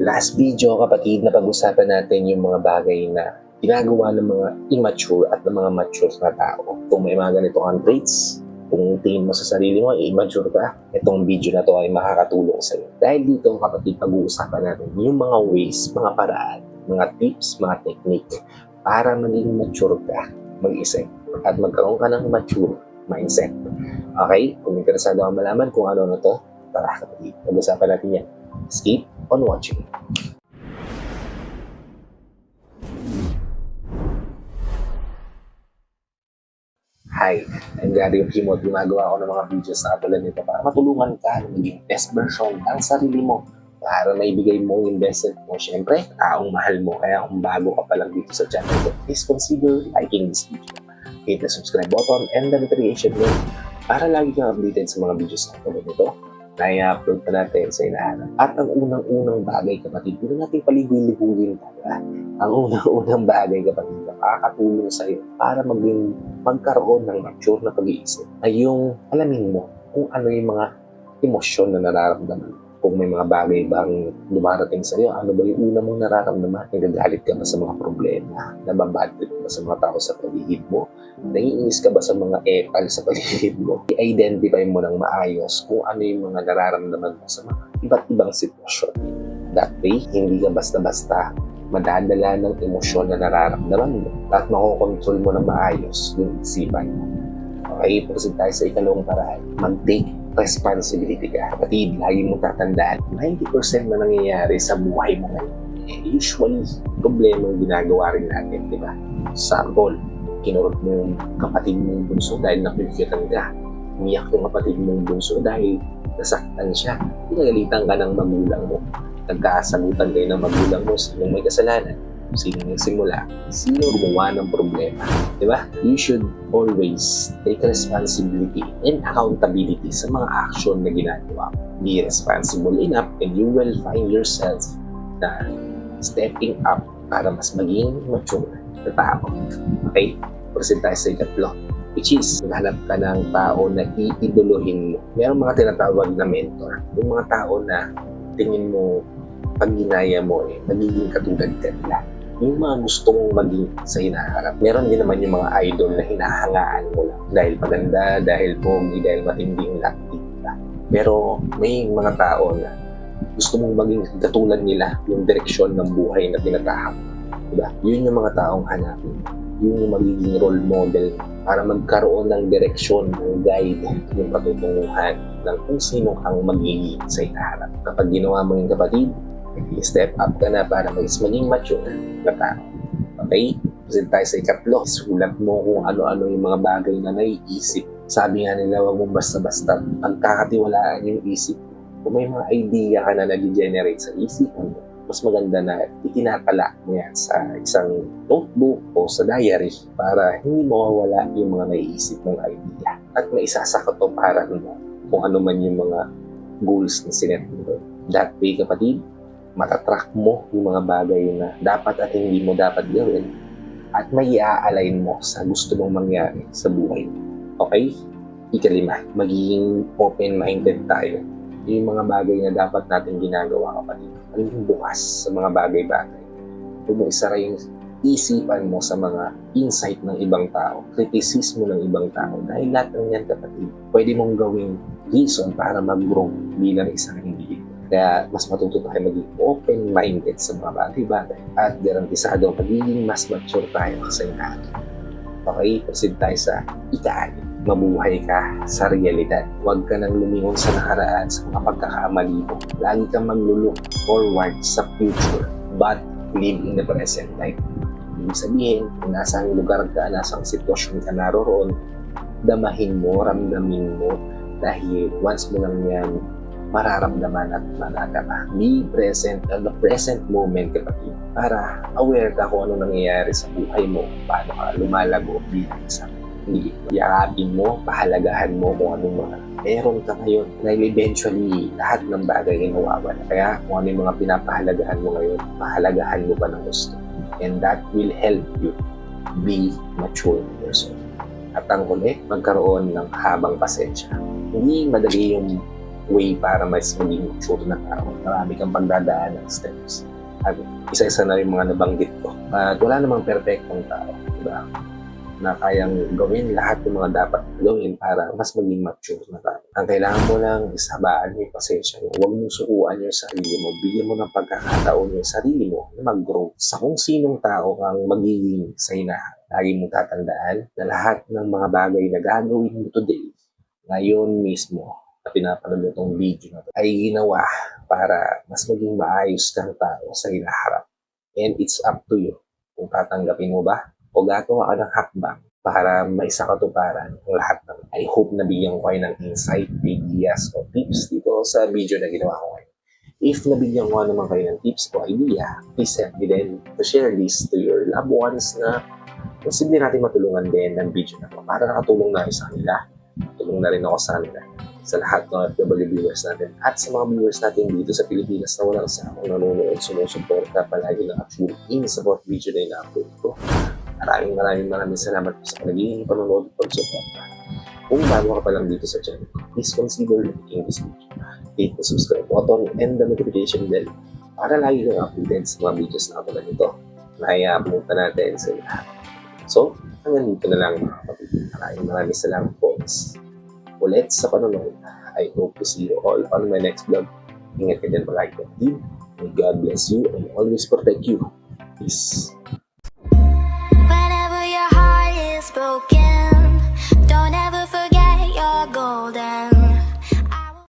Last video kapatid, na pag-usapan natin yung mga bagay na ginagawa ng mga immature at ng mga mature na tao. Kung may mga ganito kang traits, kung tingin mo sa sarili mo, immature ka, itong video na to ay makakatulong sa iyo. Dahil dito kapatid, pag-uusapan natin yung mga ways, mga paraan, mga tips, mga technique para maging mature ka mag-isip at magkaroon ka ng mature mindset. Okay? Kung interesado ka malaman kung ano na to, tara kapatid, pag-usapan natin yan. Keep on watching. Hi, I'm Gary Okimot. Gumagawa ako ng mga videos na katulad nito para matulungan ka na maging best version ng sarili mo para maibigay mo yung best self mo. Siyempre, taong mahal mo. Kaya kung bago ka pa lang dito sa channel ko, please consider liking this video. Hit the subscribe button and the notification bell para lagi kang updated sa mga videos na katulad nito na i-upload pa natin sa inaharap. At ang unang-unang bagay kapatid, hindi natin paligoy-liguin talaga. Ang unang-unang bagay kapatid na makakatulong sa iyo para magkaroon ng mature na pag-iisip ay yung alamin mo kung ano yung mga emosyon na nararamdaman. Kung may mga bagay bang dumarating sa iyo, ano ba yung una mong nararamdaman? Nagagalit ka ba sa mga problema? Nababadtrip ka ba sa mga tao sa paligid mo? Naiinis ka ba sa mga epal sa paligid mo? I-identify mo ng maayos kung ano yung mga nararamdaman mo sa mga iba't ibang sitwasyon. That way, hindi ka basta-basta madadala ng emosyon na nararamdaman mo at makokontrol mo ng maayos yung isipan mo. Okay, proceed tayo sa ikalawang paraan. Mag-take responsibility ka. Kapatid, lagi mong tatandaan, 90% na nangyayari sa buhay mo ngayon, usually, problema yung ginagawa rin natin, di ba? Sample, kinurot mo yung kapatid mong bunso dahil nakikitan ka. Umiyak yung kapatid mong bunso dahil nasaktan siya. Pinagalitan ka ng magulang mo. Nagkasagutan kayo ng magulang mo, sinong may kasalanan, sino nagsimula, sino gumawa ng problema. Diba? You should always take responsibility and accountability sa mga action na ginagawa. Be responsible enough and you will find yourself na stepping up para mas maging mature na tao. Okay? Proceed tayo sa ikatlo, which is maghanap ka ng tao na iidolohin mo. Merong mga tinatawag na mentor. Yung mga tao na tingin mo pag ginaya mo magiging katulad ka nila. Yung mga gusto mong maging sa hinaharap. Meron din naman yung mga idol na hinahangaan mo lang. Dahil maganda, dahil pogi, dahil matinding laktik ka. Pero may mga tao na gusto mong maging katulad nila yung direksyon ng buhay na tinatahak. Diba? Yun yung mga taong hanapin. Yun yung magiging role model para magkaroon ng direksyon, ng guide, yung patutunguhan ng kung sino kang magiging sa hinaharap. Kapag ginawa mo yung kapatid, step up ka na para maging mature na tao. Okay? Kasi tayo sa ikatlo, sulat mo kung ano-ano yung mga bagay na naiisip. Sabi nga nila, huwag mong basta-basta pagkakatiwalaan yung isip. Kung may mga idea ka na nag-generate sa isip mo, mas maganda na itinatala mo yan sa isang notebook o sa diary para hindi mawawala yung mga naiisip mong idea. At maisasaka to para kung ano man yung mga goals na sinet mo. That way, kapatid, matatrack mo yung mga bagay na dapat at hindi mo dapat gawin at may i-align mo sa gusto mong mangyari sa buhay mo. Okay? Ikalima, magiging open-minded tayo. Yung mga bagay na dapat natin ginagawa kapatid, maging bukas sa mga bagay-bagay. Huwag mo isara yung isipan mo sa mga insight ng ibang tao, kritisismo ng ibang tao. Dahil lahat ng yan kapatid, pwede mong gawing reason para mag-grow bilang isang individual. Kaya mas matuto tayo maging open-minded sa mga bagay-bagay at garantisado magiging mas mature tayo sa inahan. Okay, proceed tayo sa ika-6. Mabuhay ka sa realidad. Huwag ka nang lumingon sa nakaraan sa mga pagkakamali mo. Lagi kang mag-look forward sa future but live in the present time. Ibig sabihin, kung nasang lugar ka, nasang sitwasyon ka naroroon, damahin mo, ramdamin mo dahil once mo lang yan mararamdaman at manadama. Be present at the present moment kapatid para aware ka kung ano nangyayari sa buhay mo, paano ka lumalago bilang isang hindi. Yakapin mo, pahalagahan mo kung anong mga meron ka ngayon dahil eventually lahat ng bagay ay nawawala. Kaya kung ano yung mga pinapahalagahan mo ngayon, pahalagahan mo pa ng gusto. And that will help you be mature person. At ang huli, magkaroon ng habang pasensya. Hindi madali yung way para mas maging mature na tao. Marami kang pagdadaan ng steps. At isa-isa na yung mga nabanggit ko. At wala namang perfectong tao, diba? Na kayang gawin lahat ng mga dapat gawin para mas maging mature na tao. Ang kailangan mo lang is habaan mo yung pasensya mo. Huwag mong sukuan yung sarili mo. Bigyan mo ng pagkakataon yung sarili mo na mag-grow sa kung sinong tao kang magiging sa hinaharap. Lagi mong tatandaan na lahat ng mga bagay na gagawin mo today, ngayon mismo, na pinapanood mo itong video na to, ay ginawa para mas maging maayos kang tao sa hinaharap. And it's up to you kung tatanggapin mo ba o gagawa ka ng hakbang para maisakatuparan ang lahat ng. I hope na bigyan ko kayo ng insight, ideas o tips dito sa video na ginawa ko ngayon. If nabigyan ko naman kayo ng tips o idea, please help me then to share this to your loved ones na posible natin matulungan din ng video na to para nakatulong na kayo sa kanila. Tulong na rin ako sa kanila, sa lahat ng FW viewers natin at sa mga viewers natin dito sa Pilipinas na walang sakong nanonood, sumusuporta palagi na actually in support video na ina-upload ko. Maraming salamat po sa naging panonood at pagsuporta. Kung bago ka pa lang dito sa channel ko, please consider liking this video. Hit the subscribe button and the notification bell para lagi kang updated sa mga videos na katulad nito na i-upload na natin sa lahat. So, hanggang dito na lang mga kapatid. Maraming salamat po ulit sa panonood. I hope to see you all on my next vlog. Ingat ka din palagi kapatid. May God bless you and always protect you. Peace.